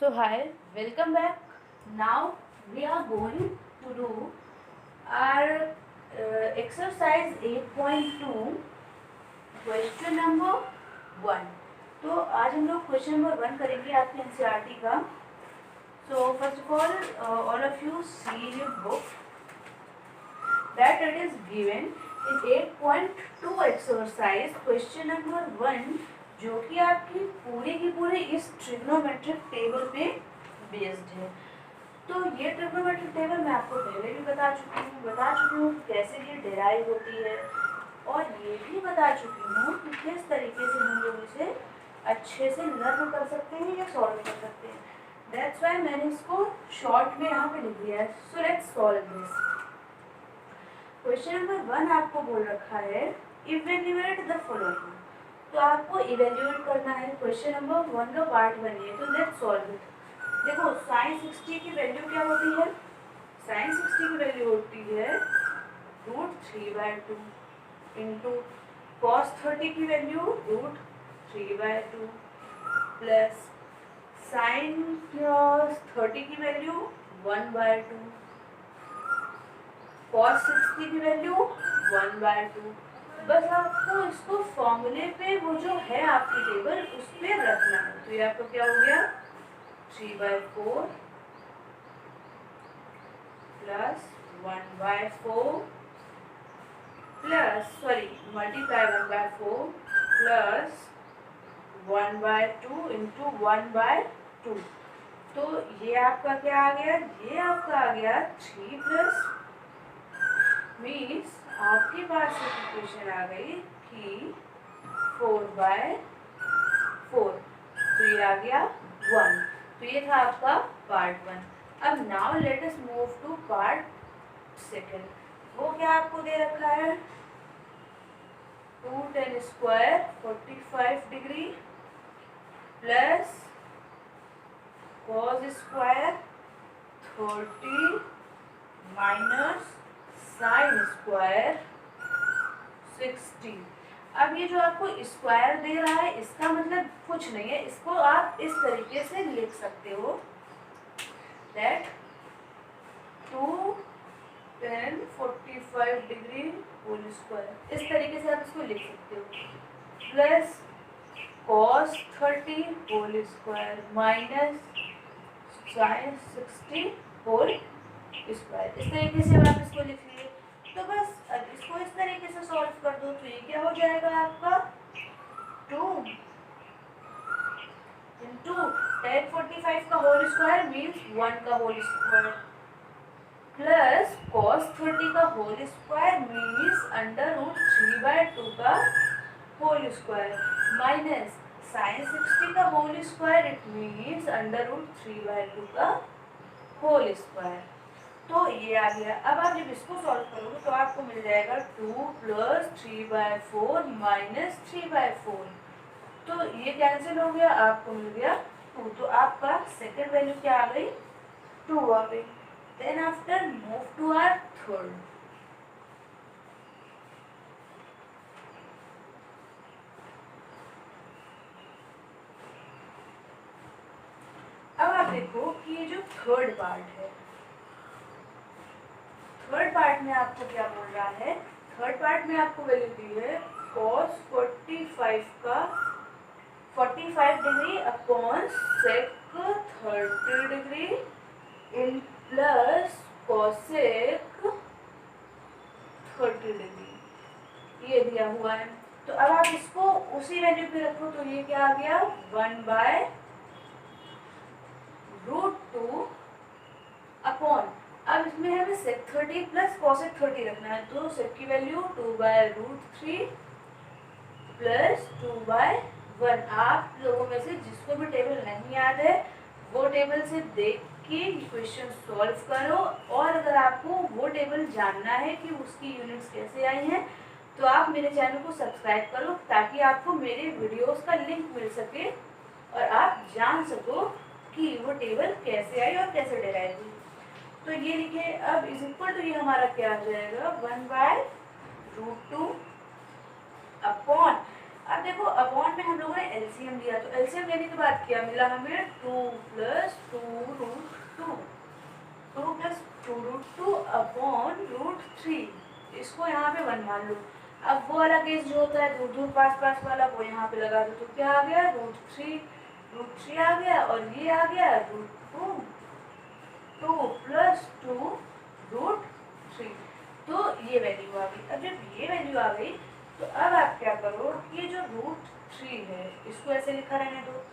So hi, welcome back. Now we are going to do our exercise 8.2 question number 1. तो आज हम लोग question number 1 करेंगे आपके एनसीईआरटी का. So first of all of you see in your book that it is given in 8.2 exercise question number 1, जो कि आपकी पूरी की पूरी इस ट्रिग्नोमेट्रिक टेबल पे बेस्ड है. तो ये ट्रिग्नोमेट्रिक टेबल मैं आपको पहले भी बता चुकी हूँ कैसे ये डिराइव होती है, और ये भी बता चुकी हूँ कि किस तरीके से हम लोग इसे अच्छे से लर्न कर सकते हैं या सॉल्व कर सकते हैं. दैट्स वाई मैंने इसको शॉर्ट में यहाँ पे लिख दिया है. So let's solve this. Question number 1 आपको बोल रखा है इवेल्युएट द फॉलोइंग. तो आपको इवेल्युएट करना है. क्वेश्चन नंबर 1 का पार्ट 1 है. तो लेट्स सॉल्व इट. देखो sin 60 की वैल्यू क्या होती है. sin 60 की वैल्यू होती है √3/2 इंटू cos 30 की वैल्यू √3/2 प्लस sin 30 की वैल्यू 1/2 cos 60 की वैल्यू 1/2. बस आपको इसको फॉर्मूले पे वो जो है आपकी टेबल उस पर रखना है. तो ये आपका क्या हो गया 3/4 plus 1/4 plus multiply 1/4 plus 1/2 into 1/2. तो ये आपका क्या आ गया. ये आपका आ गया 3 प्लस मीन्स आपके पास इक्वेशन आ गई कि 4/4. तो ये आ गया 1. तो ये था आपका पार्ट 1. अब now let us move to part 2. वो क्या आपको दे रखा है 2 tan square 45 degree plus cos square 30 minus sin square 60. अब ये जो आपको स्क्वायर दे रहा है इसका मतलब कुछ नहीं है. इसको आप इस तरीके से लिख सकते हो that 2 tan 45 degree whole square. इस तरीके से आप इसको लिख सकते हो plus cos 30 whole square minus sin 60 whole square. इस तरीके से आप इसको लिख लिए. तो बस अब इसको इस तरीके से सॉल्व कर दो. तो ये क्या हो जाएगा आपका 2 इंटू tan 45 का होल स्क्वायर मीन्स 1 का होल स्क्वायर प्लस cos 30 का होल स्क्वायर मीन्स √3/2 का होल स्क्वायर माइनस sin 60 का होल स्क्वायर इट मीन्स √3/2 का होल स्क्वायर. तो ये आ गया. अब आप जब इसको सॉल्व करोगे तो आपको मिल जाएगा 2 प्लस 3/4 माइनस 3/4. तो ये कैंसिल हो गया. आपको मिल गया 2. तो आपका सेकंड वैल्यू क्या आ गई 2 आ गई. Then after move to our third. अब आप देखो कि ये जो थर्ड पार्ट है, थर्ड पार्ट में आपको क्या बोल रहा है. थर्ड पार्ट में आपको वैल्यू दी है cos 45 का 45 degree upon sec 30 degree in plus cosec 30 degree. ये दिया हुआ है. तो अब आप इसको उसी वैल्यू पे रखो. तो ये क्या आ गया 1/√2 अपॉन. अब इसमें हमें sec 30 प्लस cosec 30 रखना है. तो sec की वैल्यू 2/√3 प्लस 2/1. आप लोगों में से जिसको भी टेबल नहीं याद है वो टेबल से देख के इक्वेशन सॉल्व करो. और अगर आपको वो टेबल जानना है कि उसकी यूनिट्स कैसे आई हैं तो आप मेरे चैनल को सब्सक्राइब करो ताकि आपको मेरे वीडियोस का लिंक मिल सके और आप जान सको कि वो टेबल कैसे आई और कैसे डिराइव हुई. तो ये लिखे. अब इज इक्वल टू ये हमारा क्या आ जाएगा 1/√2 अपॉन अब देखो अपॉन में हम लोगों ने एलसीएम लिया, तो एलसीएम लेने के बाद क्या मिला हमें, 2 प्लस 2√2, 2 प्लस 2√2 अपॉन √3। इसको यहाँ पे 1 मान लो। अब वो वाला केस जो होता है दूर दूर पास पास वाला, वो यहाँ पे लगा दो, तो क्या आ गया, √3 आ गया, और ये आ गया √2, 2 प्लस 2√3। तो ये वैल्यू आ गई। अब जब ये वैल्यू आ गई तो अब आप क्या करो, ये जो √3 है इसको ऐसे लिखा रहने दो,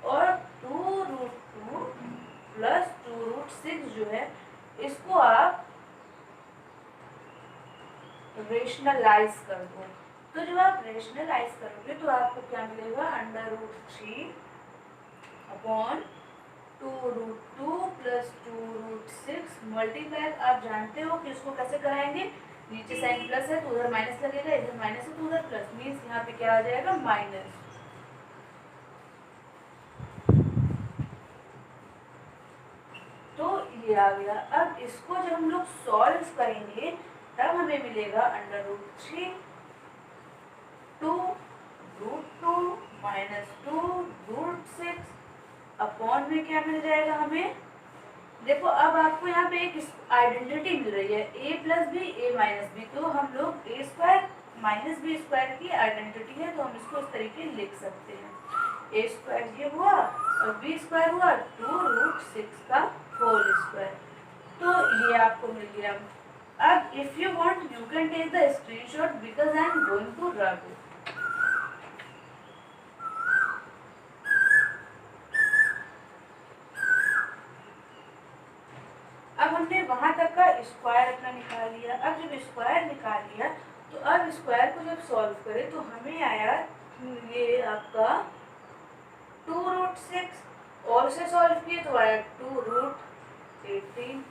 और 2√2 प्लस 2√6 जो है इसको आप रेशनलाइज कर दो। तो जब आप रेशनलाइज करोगे तो आपको क्या मिलेगा, √3 अपॉन 2√2 प्लस 2√6 मल्टीप्लाई, आप जानते हो कि इसको कैसे कराएंगे, नीचे साइन प्लस है तो उधर माइनस लगेगा, इधर माइनस है तो उधर प्लस, मीन्स यहाँ पे क्या आ जाएगा, माइनस। तो ये आ गया। अब इसको जब हम लोग सॉल्व करेंगे तब हमें मिलेगा √3 2√2 माइनस 2√6 अपॉन में क्या मिल जाएगा हमें, देखो अब आपको यहाँ पे एक आइडेंटिटी मिल रही है, a plus b a minus b, तो हम लोग a square minus b square की आइडेंटिटी है, तो हम इसको इस तरीके लिख सकते हैं, a स्क्वायर ये हुआ और b स्क्वायर हुआ 2√6 का होल स्क्वायर। तो ये आपको मिल गया। अब if you want you can take the screenshot because I am going to rub it. अब हमने वहां तक का स्क्वायर अपना निकाल लिया। अब जब स्क्वायर निकाल लिया तो अब स्क्वायर को जब सॉल्व करें तो हमें आया ये आपका 2√6, और से सॉल्व किए तो आया 2√18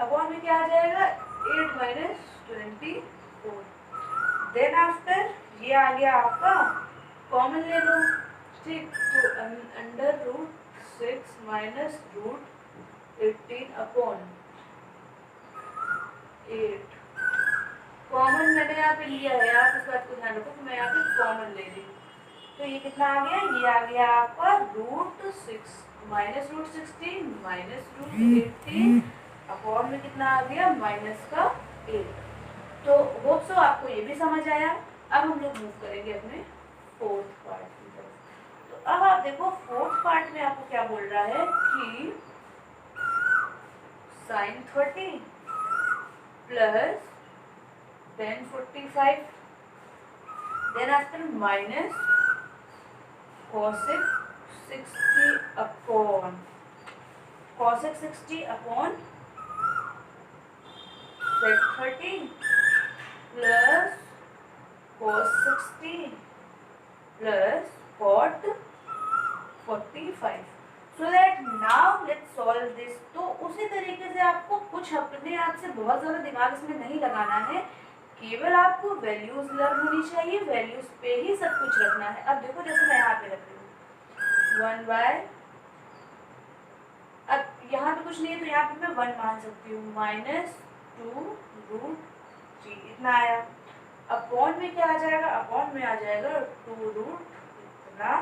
अपॉन में क्या आ जाएगा, 8 माइनस 24। देन आफ्टर ये आ गया आपका, कॉमन ले लो, ठीक, तो √6 माइनस √18 अपॉन 8 कॉमन मैंने यहाँ पे लिया है, आप इस बात को ध्यान रखो कि मैं यहाँ पे कॉमन ले रही हूँ। तो ये कितना आ गया, ये आ गया आपका √6 माइनस √16 माइनस √18 अपॉन में कितना आ गया, माइनस का 8। तो होप सो आपको ये भी समझ आया। अब हम लोग मूव करेंगे अपने फोर्थ पार्ट की तरफ। तो अब आप देखो फोर्थ पार्ट में आपको क्या बोल रहा है कि sin 30 plus tan 45 then after minus cosec 60 upon cosec 60 upon sec 30 plus cos 60 plus cot 45। So that now let's solve this। तो उसी तरीके से आपको कुछ अपने आप से बहुत ज़्यादा दिमाग इसमें नहीं लगाना है, केवल आपको वैल्यूज लर्न होनी चाहिए, वैल्यूज पे ही सब कुछ रखना है। अब देखो जैसे मैं यहाँ पे रख रही हूँ 1/, अब यहाँ पे कुछ नहीं है तो यहाँ पे मैं 1 मान सकती हूँ, माइनस 2√3 इतना आया। अपॉन में क्या आ जाएगा, अपॉन में आ जाएगा 2 इतना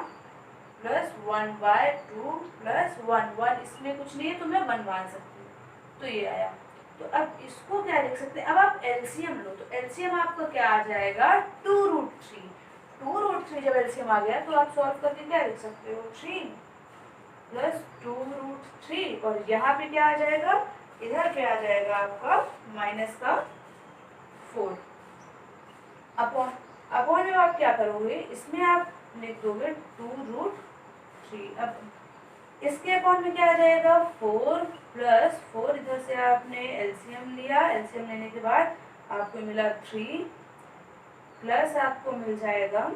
प्लस 1/2 प्लस 1 इसमें कुछ नहीं है तो मैं 1 मान सकती हूँ, तो ये आया। तो अब इसको क्या लिख सकते हैं, अब आप एलसीएम लो, तो एलसीएम आपका क्या आ जाएगा 2√3। 2√3 जब एलसीएम आ गया तो आप सॉल्व करके क्या लिख सकते हो, 3 प्लस 2√3, और यहाँ पे क्या आ जाएगा, इधर पे आ जाएगा आपका माइनस का 4 अपॉन। अपॉन में आप क्या करोगे, इसमें आप लिख दोगे 2√3। अब इसके अपॉन में क्या आ जाएगा, 4 प्लस 4, इधर से आपने एलसीएम लिया, एलसीएम लेने के बाद आपको मिला 3 प्लस आपको मिल जाएगा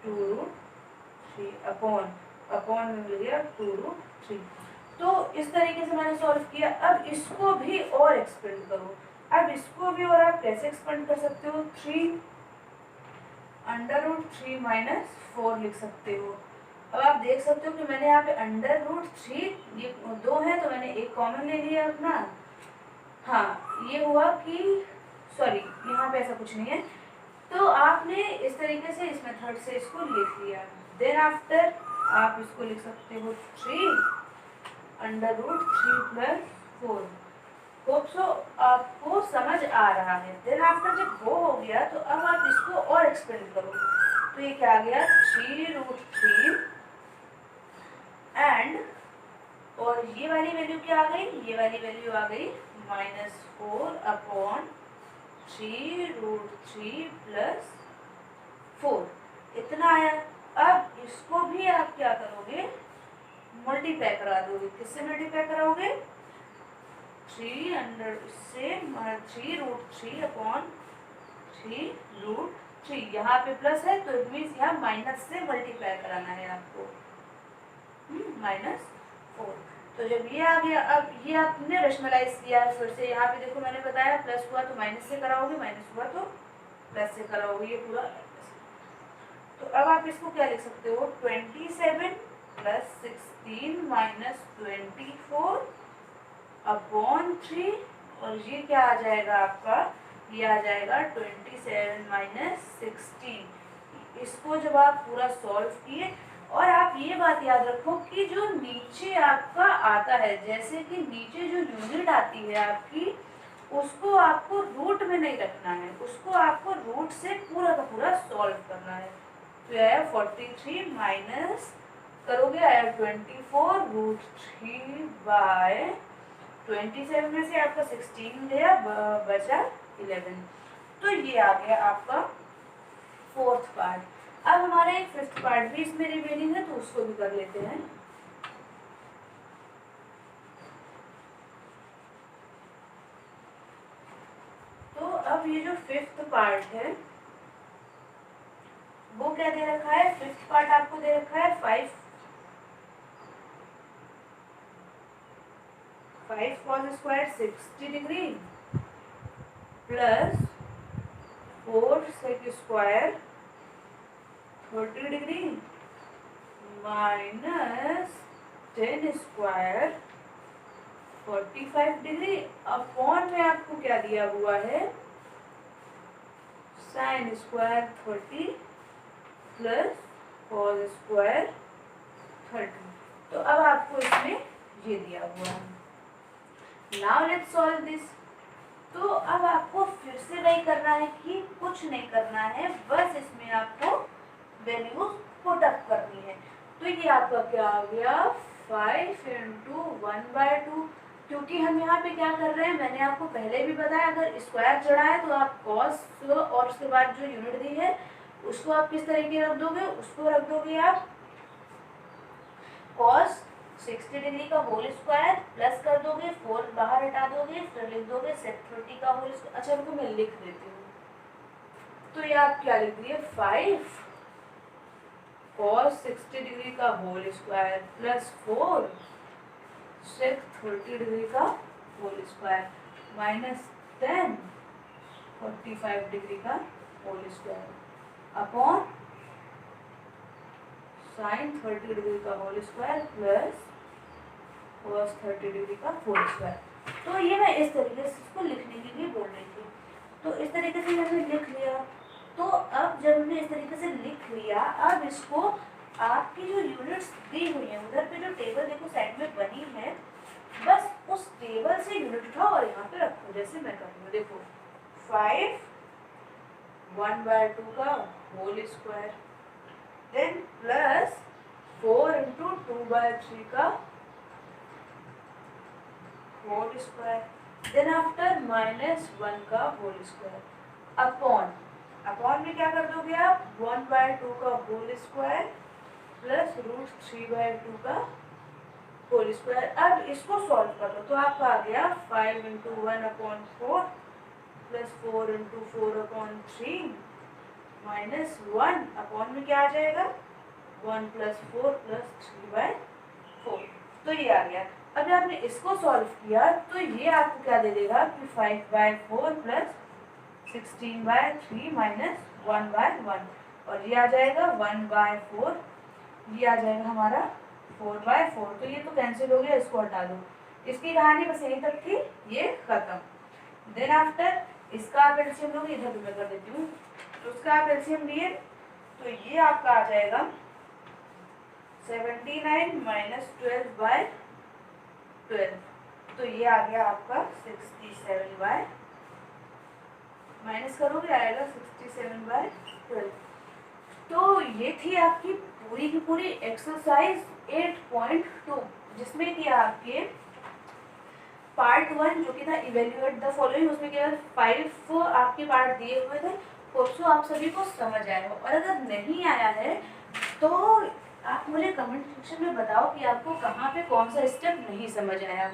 2√3 अपॉन में मिल गया 2√3। तो इस तरीके से मैंने सॉल्व किया। अब इसको भी और एक्सपेंड करो। अब इसको भी और आप कैसे एक्सपेंड कर सकते हो, 3 √3 माइनस 4 लिख सकते हो। अब आप देख सकते हो कि मैंने यहाँ पे √3 ये 2 है तो मैंने एक कॉमन ले लिया अपना। हाँ ये हुआ कि सॉरी यहाँ पे ऐसा कुछ नहीं है, तो आपने इस तरीके से इस मेथड से इसको लिख लिया। देन आफ्टर आप इसको लिख सकते हो 3√3+4। होप सो आपको समझ आ रहा है। देन आफ्टर जब वो हो गया तो अब आप इसको और एक्सपेंड करोगे, तो ये क्या आ गया 3√3 एंड, और ये वाली वैल्यू क्या आ गई, ये वाली वैल्यू आ गई -4/3√3+4, इतना आया। अब इसको भी आप क्या करोगे, मल्टीप्लाई करा दोगे। किससे मल्टीप्लाई कराओगे, 3√3/3√3, यहाँ पे प्लस है तो इट मीन्स यहाँ माइनस से मल्टीप्लाई कराना है आपको, -4। तो जब ये आ गया, अब ये आपने रेशनलाइज किया है फिर से। यहाँ पे देखो मैंने बताया प्लस हुआ तो माइनस से कराओगे, माइनस हुआ तो प्लस से कराओगे, ये पूरा। तो अब आप इसको क्या लिख सकते हो, 27 + 16 - 24/3, और ये क्या आ जाएगा आपका, ये आ जाएगा 27 - 16। इसको जब आप पूरा सॉल्व किए, और आप ये बात याद रखो कि जो नीचे आपका आता है, जैसे कि नीचे जो यूनिट आती है आपकी, उसको आपको रूट में नहीं रखना है, उसको आपको रूट से पूरा का पूरा सॉल्व करना है। तो यह आया 43 माइनस करोगे, आया 24√3/27 में से आपका 16 गया, बचा 11। तो ये आ गया आपका फोर्थ पार्ट। अब हमारा एक फिफ्थ पार्ट भी इसमें रिमेनिंग है, तो उसको भी कर लेते हैं। तो अब ये जो फिफ्थ पार्ट है वो क्या दे रखा है, फिफ्थ पार्ट आपको दे रखा है 5 cos² 60 degree plus 4 sec² 30 degree minus 10² 45 degree upon में आपको क्या दिया हुआ है, sin² 30 प्लस cos² 30। तो अब आपको इसमें ये दिया हुआ है। Now let's solve this. तो अब आपको फिर से वही करना है कि कुछ नहीं करना है, बस इसमें आपको वैल्यूज पुट अप करनी है। तो ये आपका क्या आ गया, 5 × 1/2। क्योंकि हम यहाँ पे क्या कर रहे हैं, मैंने आपको पहले भी बताया, अगर स्क्वायर चढ़ा है तो आप कॉस और उसके बाद जो यूनिट दी है उसको आप किस तरीके रख दोगे, उसको रख दोगे आप cos 60 डिग्री का होल स्क्वायर, प्लस कर दोगे 4 बाहर हटा दोगे, फिर लिख दोगे sec 30 का होल स्क्वायर। अच्छा इनको मैं लिख देती हूँ। तो ये आप क्या लिख दिए, 5 cos 60 डिग्री का whole square plus 4 sec 30 degree का होल स्क्वायर माइनस 10 45 डिग्री का whole square upon sin 30 degree का whole square plus cos 30 degree का होल स्क्वायर। तो ये मैं इस तरीके से इसको लिखने के लिए बोल रही थी। तो इस तरीके से हमने लिख लिया। तो अब जब हमने इस तरीके से लिख लिया, अब इसको आपकी जो यूनिट्स दी हुई हैं उधर पे जो टेबल देखो साइड में बनी है, बस उस टेबल से यूनिट उठाओ और यहाँ पे रखो, जैसे मैं कर रही हूँ। देखो 5 1/2 का होल स्क्वायर, देन प्लस 4 × 2/3 का होल स्क्वायर, देन आफ्टर -1 का होल स्क्वायर अपॉन में क्या कर दोगे आप, 1/2 का होल स्क्वायर प्लस √3/2 का होल स्क्वायर। अब इसको सॉल्व करो तो आपका आ गया 5 × 1/4 प्लस 4 × 4/3 माइनस 1 अपॉन में क्या आ जाएगा, 1 + 4 + 3/4। तो ये आ गया। अगर आपने इसको सॉल्व किया तो ये आपको क्या दे देगा कि 5/4 प्लस 16/3 माइनस 1/1, और ये आ जाएगा 1/4, ये आ जाएगा हमारा 4/4। तो ये तो कैंसिल हो गया, इसको हटा दो। इसकी कहानी बस यहीं तक थी, ये खत्म। देन आफ्टर इसका आप एलसीएम लोगे, इधर भी मैं कर देती हूँ। तो उसका आप एलसीएम लिए तो ये आपका आ जाएगा 79 माइनस 12/12, तो ये आ गया आपका 67 बाय, माइनस करोगे आएगा 67/12। तो ये थी आपकी पूरी की पूरी एक्सरसाइज 8.2, जिसमें कि आपके पार्ट 1 जो कि था इवेल्युएट द फॉलोइंग, उसमें केवल 5 आपके पार्ट दिए हुए थे। होप्सो आप सभी को समझ आया हो, और अगर नहीं आया है तो आप मुझे कमेंट सेक्शन में बताओ कि आपको कहाँ पे कौन सा स्टेप नहीं समझ आया।